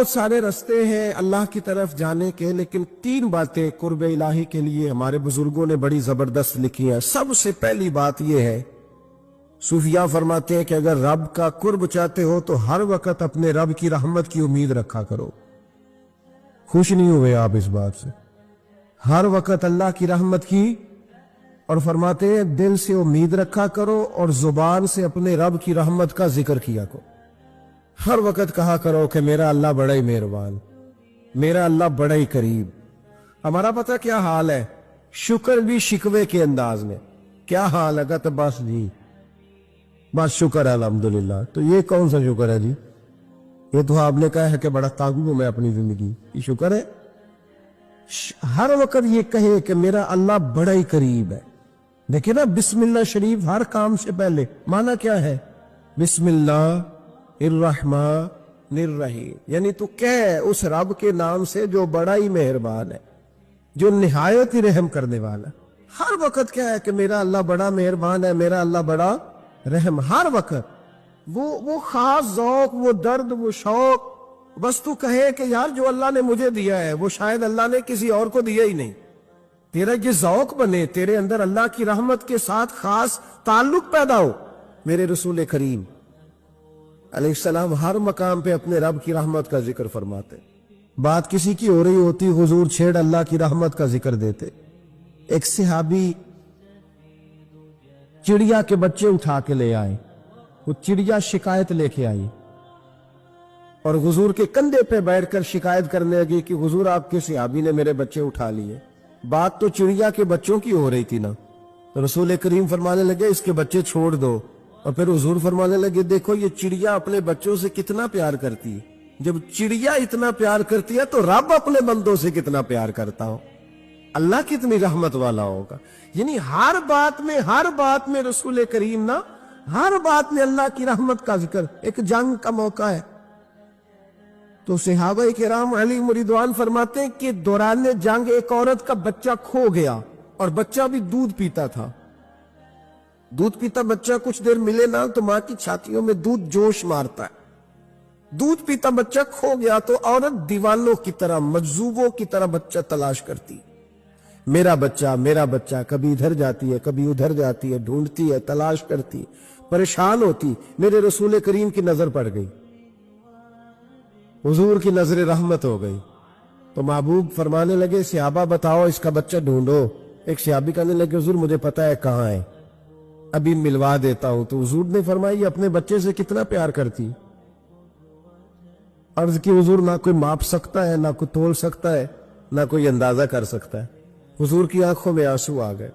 بہت سارے رستے ہیں اللہ کی طرف جانے کے، لیکن 3 باتیں قرب الہی کے لیے ہمارے بزرگوں نے بڑی زبردست لکھی ہیں۔ سب سے پہلی بات یہ ہے، صوفیاء فرماتے ہیں کہ اگر رب کا قرب چاہتے ہو تو ہر وقت اپنے رب کی رحمت کی امید رکھا کرو۔ خوش نہیں ہوئے آپ اس بات سے؟ ہر وقت اللہ کی رحمت کی، اور فرماتے ہیں دل سے امید رکھا کرو اور زبان سے اپنے رب کی رحمت کا ذکر کیا کرو۔ ہر وقت کہا کرو کہ میرا اللہ بڑا ہی مہربان، میرا اللہ بڑا ہی قریب۔ ہمارا پتہ کیا حال ہے؟ شکر بھی شکوے کے انداز میں، کیا حال ہے؟ تو بس جی بس شکر ہے الحمدللہ۔ تو یہ کون سا شکر ہے جی؟ یہ تو آپ نے کہا ہے کہ بڑا تانگو ہوں میں اپنی زندگی، یہ شکر ہے؟ ہر وقت یہ کہے کہ میرا اللہ بڑا ہی قریب ہے۔ دیکھیں نا، بسم اللہ شریف ہر کام سے پہلے معنی کیا ہے؟ بسم اللہ الرحمن الرحیم، یعنی تو کہہ اس رب کے نام سے جو بڑا ہی مہربان ہے، جو نہایت ہی رحم کرنے والا ہے۔ ہر وقت کیا ہے کہ میرا اللہ بڑا مہربان ہے، میرا اللہ بڑا رحم۔ ہر وقت وہ خاص ذوق، وہ درد، وہ شوق، بس تو کہے کہ یار جو اللہ نے مجھے دیا ہے وہ شاید اللہ نے کسی اور کو دیا ہی نہیں۔ تیرا یہ ذوق بنے، تیرے اندر اللہ کی رحمت کے ساتھ خاص تعلق پیدا ہو۔ میرے رسول کریم علیہ السلام ہر مقام پہ اپنے رب کی رحمت کا ذکر فرماتے۔ بات کسی کی ہو رہی ہوتی، حضور چھیڑ اللہ کی رحمت کا ذکر دیتے۔ ایک صحابی چڑیا کے بچے اٹھا کے لے آئے، وہ چڑیا شکایت لے کے آئی اور حضور کے کندھے پہ بیٹھ کر شکایت کرنے لگی کہ حضور آپ کے صحابی نے میرے بچے اٹھا لیے۔ بات تو چڑیا کے بچوں کی ہو رہی تھی نا، تو رسول کریم فرمانے لگے اس کے بچے چھوڑ دو، اور پھر حضور فرمانے لگے دیکھو یہ چڑیا اپنے بچوں سے کتنا پیار کرتی ہے، جب چڑیا اتنا پیار کرتی ہے تو رب اپنے بندوں سے کتنا پیار کرتا ہو، اللہ کتنی رحمت والا ہوگا۔ یعنی ہر بات میں رسول کریم نا، ہر بات میں اللہ کی رحمت کا ذکر۔ ایک جنگ کا موقع ہے تو صحابہ کرام علیہم رضوان فرماتے ہیں کہ دوران جنگ ایک عورت کا بچہ کھو گیا، اور بچہ بھی دودھ پیتا تھا۔ دودھ پیتا بچہ کچھ دیر ملے نا تو ماں کی چھاتیوں میں دودھ جوش مارتا ہے۔ دودھ پیتا بچہ کھو گیا تو عورت دیوانوں کی طرح، مجذوبوں کی طرح بچہ تلاش کرتی، میرا بچہ، کبھی ادھر جاتی ہے کبھی ادھر جاتی ہے، ڈھونڈتی ہے، تلاش کرتی، پریشان ہوتی۔ میرے رسول کریم کی نظر پڑ گئی، حضور کی نظر رحمت ہو گئی، تو محبوب فرمانے لگے صحابہ بتاؤ اس کا بچہ ڈھونڈو۔ ایک صحابی کہنے لگے حضور مجھے پتا ہے کہاں ہے، ابھی ملوا دیتا ہوں۔ تو حضور نے فرمایا اپنے بچے سے کتنا پیار کرتی۔ عرض کی حضور نہ کوئی ماپ سکتا ہے، نہ کوئی تول سکتا ہے، نہ کوئی اندازہ کر سکتا ہے۔ حضور کی آنکھوں میں آنسو آ گئے۔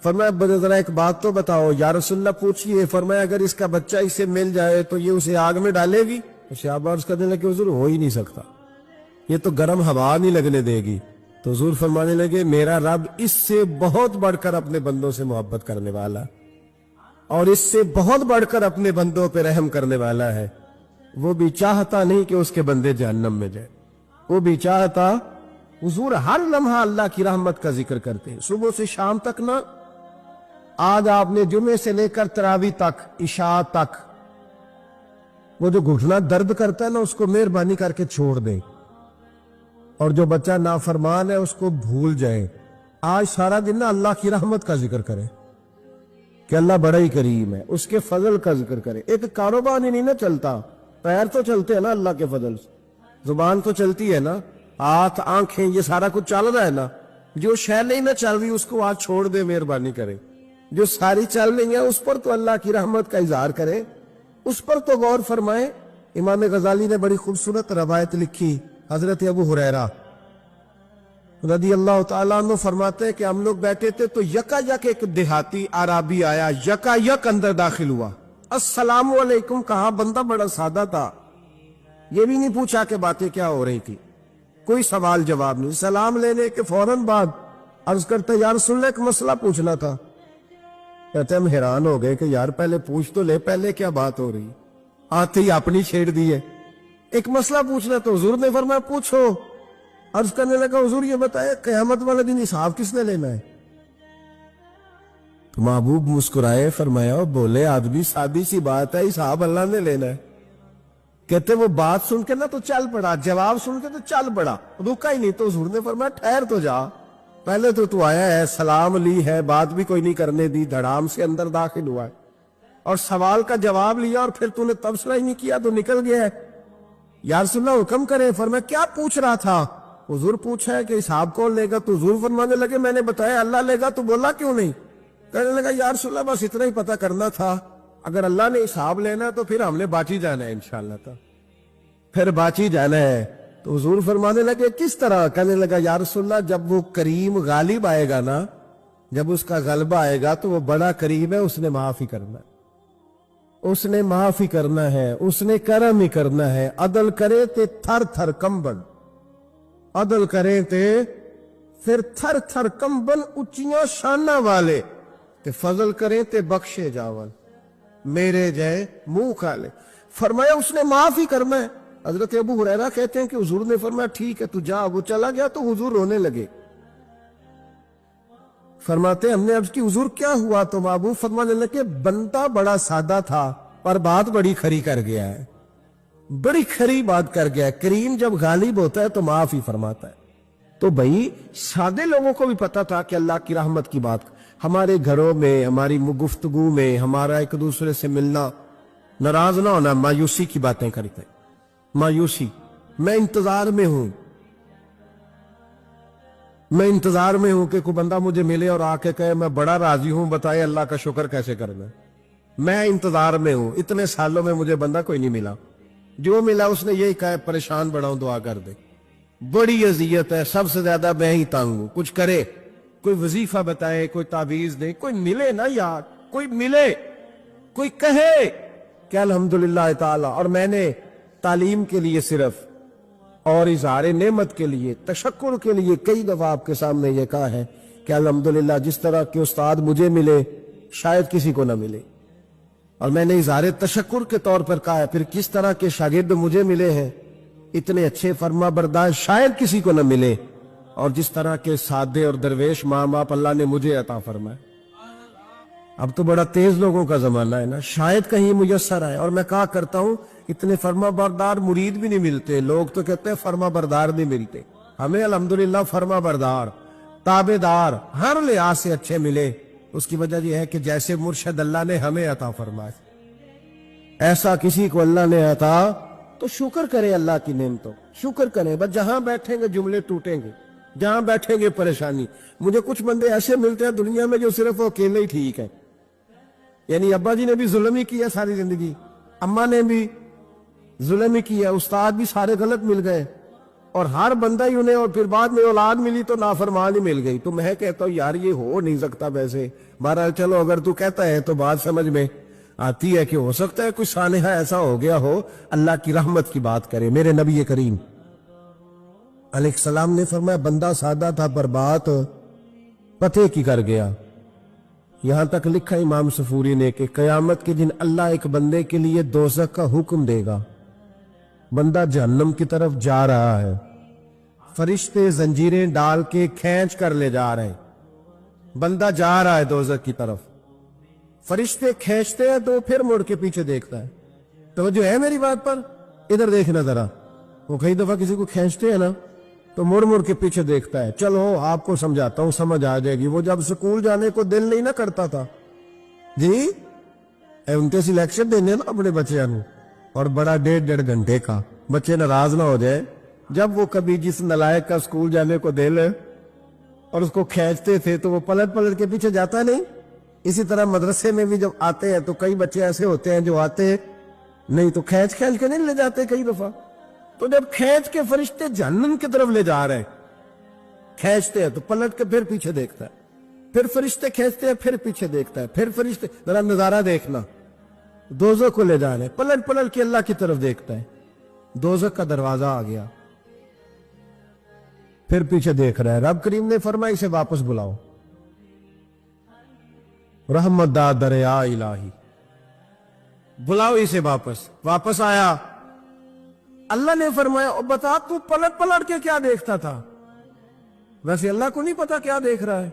فرمایا ذرا ایک بات تو بتاؤ یا رسول اللہ پوچھئے۔ فرمایا اگر اس کا بچہ اسے مل جائے تو یہ اسے آگ میں ڈالے گی؟ صحابہ عرض کرنے لگے حضور ہو ہی نہیں سکتا، یہ تو گرم ہوا نہیں لگنے دے گی۔ تو حضور فرمانے لگے میرا رب اس سے بہت بڑھ کر اپنے بندوں سے محبت کرنے والا، اور اس سے بہت بڑھ کر اپنے بندوں پہ رحم کرنے والا ہے۔ وہ بھی چاہتا نہیں کہ اس کے بندے جہنم میں جائیں، وہ بھی چاہتا۔ حضور ہر لمحہ اللہ کی رحمت کا ذکر کرتے ہیں، صبح سے شام تک نا۔ آج آپ نے جمعے سے لے کر تراویح تک، عشاء تک، وہ جو گھٹنا درد کرتا ہے نا اس کو مہربانی کر کے چھوڑ دیں، اور جو بچہ نافرمان ہے اس کو بھول جائیں۔ آج سارا دن نا اللہ کی رحمت کا ذکر کریں کہ اللہ بڑا ہی کریم ہے، اس کے فضل کا ذکر کریں۔ ایک کاروبار ہی نہیں نا چلتا، پیر تو چلتے ہیں نا اللہ کے فضل سے، زبان تو چلتی ہے نا، ہاتھ آنکھیں یہ سارا کچھ چل رہا ہے نا۔ جو شے نہیں نہ چل رہی اس کو آج چھوڑ دے، مہربانی کریں۔ جو ساری چل رہی ہے اس پر تو اللہ کی رحمت کا اظہار کریں، اس پر تو غور فرمائیں۔ امام غزالی نے بڑی خوبصورت روایت لکھی، حضرت ابو ہریرہ رضی اللہ تعالیٰ عنہ فرماتے ہیں کہ ہم لوگ بیٹھے تھے تو یکا یک ایک دیہاتی عرابی آیا، یکا یک اندر داخل ہوا، السلام علیکم کہا۔ بندہ بڑا سادہ تھا، یہ بھی نہیں پوچھا کہ باتیں کیا ہو رہی تھی، کوئی سوال جواب نہیں۔ سلام لینے کے فوراً بعد عرض کرتا یا رسول اللہ ایک مسئلہ پوچھنا تھا۔ کہتے ہم حیران ہو گئے کہ یار پہلے پوچھ تو لے، پہلے کیا بات ہو رہی، آتے ہی اپنی چھیڑ دی ہے۔ ایک مسئلہ پوچھنا تو حضور نے فرمایا پوچھو۔ عرض کرنے لگا حضور یہ بتائے قیامت والے دن حساب کس نے لینا ہے؟ تو محبوب مسکرائے، فرمایا بولے آدمی سادی سی بات ہے، حساب اللہ نے لینا ہے۔ कहते वो बात सुन के ना तो चल पड़ा, जवाब सुन के तो चल पड़ा, रुका ही नहीं। तो हुजूर ने फरमाया ठहर तो जा, पहले तो तू आया है, सलाम ली है, बात भी कोई नहीं करने दी, धड़ाम से अंदर दाखिल हुआ है और सवाल का जवाब लिया और फिर तूने तबसरा ही नहीं किया तो निकल गया है। या रसूलल्लाह हुक्म करे। फरमाया क्या पूछ रहा था? हुजूर पूछा है कि हिसाब कौन लेगा? तो हुजूर फरमाने लगे मैंने बताया अल्लाह लेगा, तो बोला क्यों नहीं? कहने लगा या रसूलल्लाह बस इतना ही पता करना था, अगर अल्लाह ने हिसाब लेना है तो फिर हमने बाची जाना है इंशाअल्लाह। तो फिर बाची जाना है। तो हुजूर फरमाने लगे किस तरह? कहने लगा या रसूलल्लाह जब वो करीम गालिब आएगा ना, जब उसका गलबा आएगा तो वो बड़ा करीम है, उसने माफ ही करना है, उसने माफ ही करना है, उसने करम ही करना है। अदल करे ते थर थर कंबन, अदल करे ते फिर थर थर कंबन, उच्चियां शाना वाले ते फजल करे ते बख्शे जावन, मेरे जय मुंह काले। फरमाया उसने माफ ही करना है। हजरत अबू हुरैरा कहते हैं कि हुजूर ने फरमाया ठीक है तू जा। वो चला गया तो हुजूर रोने लगे। फरमाते हमने अर्ज की हुजूर क्या हुआ? तो महबूब फरमाने लगे बंदा बड़ा सादा था पर बात बड़ी खरी कर गया है, बड़ी खरी बात कर गया है। करीम जब गालिब होता है तो माफ ही फरमाता है। तो भाई सादे लोगों को भी पता था कि अल्लाह की रहमत की बात, हमारे घरों में, हमारी गुफ्तगू में, हमारा एक दूसरे से मिलना, नाराज ना होना, मायूसी की बातें करते, मायूसी। मैं इंतजार में हूं, मैं इंतजार में हूं कि कोई बंदा मुझे मिले और आके कहे मैं बड़ा राजी हूं, बताए अल्लाह का शुक्र कैसे करना। मैं इंतजार में हूं, इतने सालों में मुझे बंदा कोई नहीं मिला, जो मिला उसने यही कहा परेशान बढ़ाऊं दुआ कर दे, बड़ी अजियत है, सबसे ज्यादा मैं ही तंग हूं, कुछ करे, कोई वजीफा बताए, कोई ताबीज दे, कोई मिले ना यार, कोई मिले, कोई कहे कि अल्हम्दुलिल्लाह ताला। और मैंने तालीम के लिए सिर्फ और इज़हार नेमत के लिए, तशक्कुर के लिए कई दफा आपके सामने ये कहा है कि अल्हम्दुलिल्लाह जिस तरह के उस्ताद मुझे मिले शायद किसी को ना मिले, और मैंने इज़हार तशक्कुर के तौर पर कहा है फिर किस तरह के शागिर्द मुझे मिले हैं, इतने अच्छे फरमा बरदार शायद किसी को न मिले, और जिस तरह के सादे और दरवेश माँ बाप अल्लाह ने मुझे अता फरमाया। अब तो बड़ा तेज लोगों का जमाना है ना, शायद कहीं मुयस्सर आए। और मैं कहा करता हूं इतने फरमा बरदार मुरीद भी नहीं मिलते, लोग तो कहते हैं फरमा बरदार नहीं मिलते। हमें अल्हम्दुलिल्लाह फरमा बरदार, ताबेदार हर लिहाज से अच्छे मिले। उसकी वजह यह है कि जैसे मुर्शद अल्लाह ने हमें अता फरमाया, ऐसा किसी को अल्लाह ने अता, तो शुक्र करे अल्लाह की नेमतों, शुक्र करें। बस जहां बैठेंगे जुमले टूटेंगे, जहां बैठेंगे परेशानी। मुझे कुछ बंदे ऐसे मिलते हैं दुनिया में जो सिर्फ वो अकेले ही ठीक है, यानी अब्बा जी ने भी जुल्म ही किया सारी जिंदगी, अम्मा ने भी जुल्म ही किया, उस्ताद भी सारे गलत मिल गए, और हर बंदा ही उन्हें, और फिर बाद में औलाद मिली तो नाफरमान ही मिल गई। तो मैं कहता हूं यार ये हो नहीं सकता। वैसे बहरहाल चलो, अगर तू कहता है तो बात समझ में आती है कि हो सकता है कोई सानेहा ऐसा हो गया हो, अल्लाह की रहमत की बात करे। मेरे नबी करीम अलैहिस्सलाम ने फरमाया बंदा सादा था पर बात पते की कर गया। यहां तक लिखा इमाम सफूरी ने कि कयामत के दिन अल्लाह एक बंदे के लिए दोज़ख का हुक्म देगा, बंदा जहन्नम की तरफ जा रहा है, फरिश्ते जंजीरें डाल के खींच कर ले जा रहे हैं, बंदा जा रहा है दोज़ख की तरफ, फरिश्ते खींचते हैं तो फिर मुड़ के पीछे देखता है। तो जो है मेरी बात पर, इधर देखना जरा, वो कई दफा किसी को खींचते हैं ना तो मुड़ मुड़ के पीछे देखता है। चलो आपको समझाता हूं, समझ आ जाएगी। वो जब स्कूल जाने को दिल नहीं ना करता था जी, उनके सिलेक्शन देने ना अपने बच्चों को, और बड़ा 1.5 घंटे का, बच्चे नाराज ना हो जाए, जब वो कभी जिस नलायक का स्कूल जाने को दिल और उसको खींचते थे तो वो पलट पलट के पीछे जाता नहीं। इसी तरह मदरसे में भी जब आते हैं तो कई बच्चे ऐसे होते हैं जो आते नहीं तो खींच खींच के नहीं ले जाते कई दफा। तो जब खींच के फरिश्ते जहन्नम की तरफ ले जा रहे हैं, खींचते हैं तो पलट के फिर पीछे देखता है, फिर फरिश्ते खींचते हैं फिर पीछे देखता है, फिर फरिश्ते, जरा नजारा देखना, दोज़ख को ले जा रहे हैं, पलट पलट के अल्लाह की तरफ देखता है, दोज़ख का दरवाजा आ गया, फिर पीछे देख रहा है। रब करीम ने फरमाया इसे वापस बुलाओ, रहमत दा दरिया इलाही, बुलाओ इसे वापस। वापस आया, अल्लाह ने फरमाया बता तू पलट पलट के क्या देखता था? वैसे अल्लाह को नहीं पता क्या देख रहा है,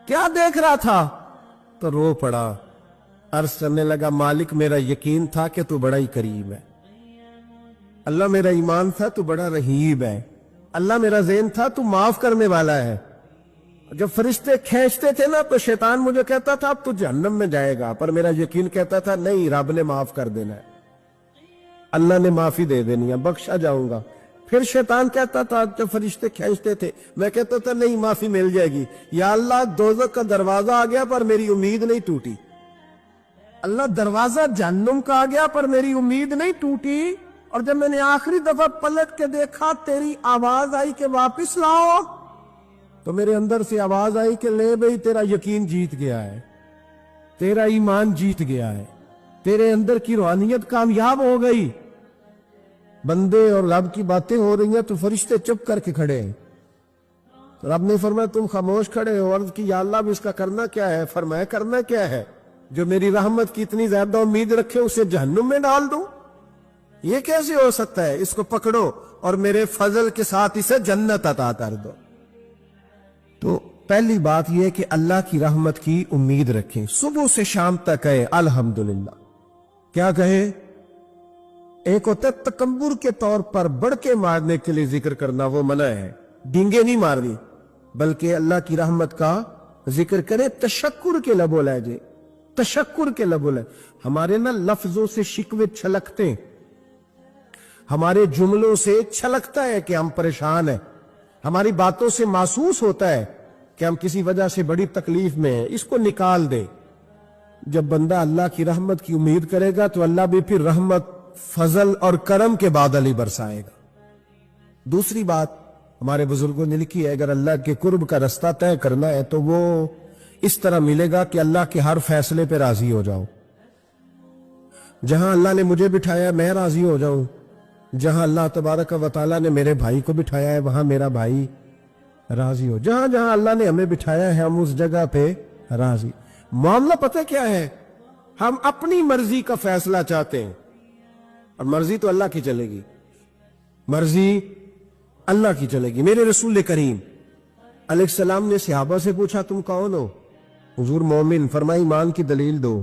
क्या देख रहा था? तो रो पड़ा, अर्ज करने लगा मालिक मेरा यकीन था कि तू बड़ा ही करीम है, अल्लाह मेरा ईमान था तू बड़ा रहीब है, अल्लाह मेरा ज़ेन था तू माफ करने वाला है। जब फरिश्ते खींचते थे ना तो शैतान मुझे कहता था अब तू जहन्नम में जाएगा, पर मेरा यकीन कहता था नहीं, रब ने माफ कर देना है, अल्लाह ने माफी दे देनी है, बख्शा जाऊंगा। फिर शैतान कहता था जब फरिश्ते खींचते थे, मैं कहता था नहीं, माफी मिल जाएगी। या अल्लाह दोज़ख का दरवाजा आ गया पर मेरी उम्मीद नहीं टूटी, अल्लाह दरवाजा जहन्नुम का आ गया पर मेरी उम्मीद नहीं टूटी। और जब मैंने आखिरी दफा पलट के देखा तेरी आवाज आई कि वापिस लाओ, तो मेरे अंदर से आवाज आई कि ले भाई तेरा यकीन जीत गया है, तेरा ईमान जीत गया है, तेरे अंदर की रूहानियत कामयाब हो गई। बंदे और रब की बातें हो रही हैं तो फरिश्ते चुप करके खड़े हैं। तो रब ने फरमाया तुम खामोश खड़े हो। अर्ज की या अल्लाह इसका करना क्या है? फरमाया करना क्या है, जो मेरी रहमत की इतनी ज्यादा उम्मीद रखे उसे जहन्नुम में डाल दूं? ये कैसे हो सकता है? इसको पकड़ो और मेरे फजल के साथ इसे जन्नत अता कर दो। तो पहली बात यह कि अल्लाह की रहमत की उम्मीद रखें, सुबह से शाम तक कहे अल्हम्दुलिल्लाह। क्या कहे? एक होता है तकब्बुर के तौर पर बढ़ के मारने के लिए जिक्र करना, वो मना है, डींगे नहीं मारनी, बल्कि अल्लाह की रहमत का जिक्र करे तशक्कुर के लबो लहजे, तशक्कुर के लबो लहजे। हमारे ना लफ्जों से शिकवे छलकते, हमारे जुमलों से छलकता है कि हम परेशान हैं, हमारी बातों से महसूस होता है कि हम किसी वजह से बड़ी तकलीफ में हैं, इसको निकाल दे। जब बंदा अल्लाह की रहमत की उम्मीद करेगा तो अल्लाह भी फिर रहमत, फजल और करम के बादल ही बरसाएगा। दूसरी बात हमारे बुजुर्गों ने लिखी है, अगर अल्लाह के कुर्ब का रास्ता तय करना है तो वो इस तरह मिलेगा कि अल्लाह के हर फैसले पे राजी हो जाओ। जहां अल्लाह ने मुझे बिठाया मैं राजी हो जाऊं, जहां अल्लाह तबारक व तआला ने मेरे भाई को बिठाया है वहां मेरा भाई राजी हो। जहां जहां अल्लाह ने हमें बिठाया है हम उस जगह पे राजी। मामला पता क्या है, हम अपनी मर्जी का फैसला चाहते हैं और मर्जी तो अल्लाह की चलेगी, मर्जी अल्लाह की चलेगी। मेरे रसूल करीम अलैहिस्सलाम ने सहाबा से पूछा तुम कौन हो? हुजूर मोमिन। फरमाई ईमान की दलील दो।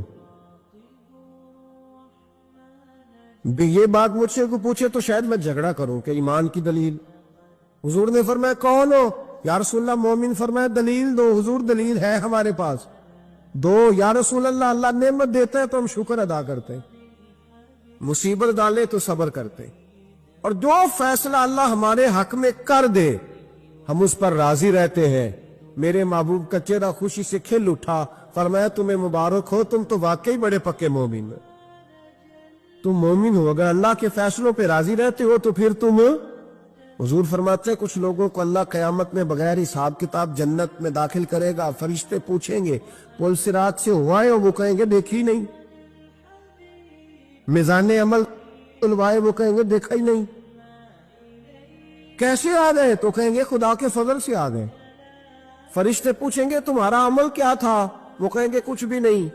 ये बात मुझसे को पूछे तो शायद मैं झगड़ा करूं कि ईमान की दलील। हुजूर ने फरमाया कौन हो? या रसूलल्लाह मोमिन। फरमाया दलील दो। हुजूर दलील है हमारे पास, दो। या रसूलल्लाह अल्लाह नेमत देता है तो हम शुक्र अदा करते हैं, मुसीबत डाले तो सब्र करते, और जो फैसला अल्लाह हमारे हक में कर दे हम उस पर राजी रहते हैं। मेरे महबूब का चेहरा खुशी से खिल उठा। फरमाया तुम्हें मुबारक हो, तुम तो वाकई बड़े पक्के मोमिन हो, तुम मोमिन हो। अगर अल्लाह के फैसलों पे राजी रहते हो तो फिर तुम। हुजूर फरमाते हैं कुछ लोगों को अल्लाह कयामत में बगैर हिसाब किताब जन्नत में दाखिल करेगा। फरिश्ते पूछेंगे पुल सिरात से हुआ है? वो कहेंगे देखी नहीं। मिजाने अमल तुलवाए? वो कहेंगे देखा ही नहीं। कैसे आ गए? तो कहेंगे खुदा के फजल से आ गए। फरिश्ते पूछेंगे तुम्हारा अमल क्या था? वो कहेंगे कुछ भी नहीं,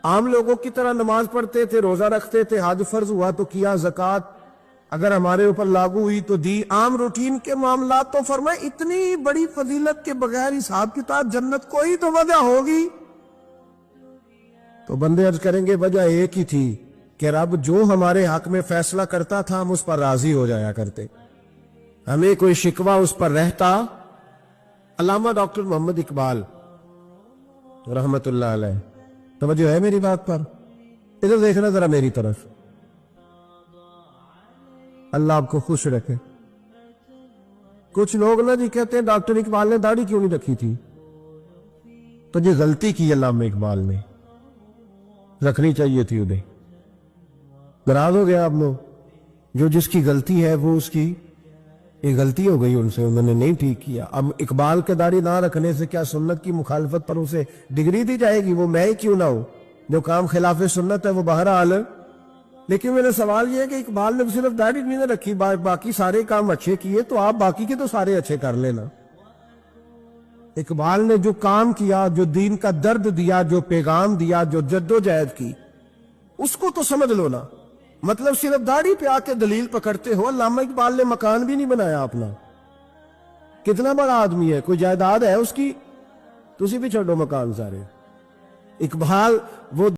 आम लोगों की तरह नमाज पढ़ते थे, रोजा रखते थे, हज फर्ज हुआ तो किया, ज़कात अगर हमारे ऊपर लागू हुई तो दी, आम रूटीन के मामला। तो फरमाए इतनी बड़ी फजीलत के बगैर हिसाब किताब जन्नत कोई तो वजह होगी। तो बंदे अर्ज करेंगे वजह एक ही थी कि रब जो हमारे हक में फैसला करता था हम उस पर राजी हो जाया करते, हमें कोई शिकवा उस पर रहता। अल्लामा डॉक्टर मोहम्मद इकबाल रहमतुल्लाह अलैह, तवज्जो है मेरी बात पर? इधर देखना जरा मेरी तरफ। अल्लाह आपको खुश रखे। कुछ लोग ना जी कहते हैं डॉक्टर इकबाल ने दाढ़ी क्यों नहीं रखी थी? तो ये गलती की अल्लामा इकबाल ने, रखनी चाहिए थी उन्हें। नाराज हो गया आप लोग? जो जिसकी गलती है वो उसकी ये गलती हो गई उनसे, उन्होंने नहीं ठीक किया। अब इकबाल के दाढ़ी ना रखने से क्या सुन्नत की मुखालफत पर उसे डिग्री दी जाएगी? वो मैं ही क्यों ना हूं, जो काम खिलाफ सुन्नत है वो बहरहाल। लेकिन मेरा सवाल यह है कि इकबाल ने सिर्फ दाढ़ी नहीं ना रखी, बाकी सारे काम अच्छे किए, तो आप बाकी के तो सारे अच्छे कर लेना। इकबाल ने जो काम किया, जो दीन का दर्द दिया, जो पैगाम दिया, जो जद्दोजहद की, उसको तो समझ लो ना। मतलब सिर्फ दाढ़ी पे आके दलील पकड़ते हो। अल्लामा इकबाल ने मकान भी नहीं बनाया अपना, कितना बड़ा आदमी है, कोई जायदाद है उसकी? तुसी भी छोड़ो मकान सारे। इकबाल वो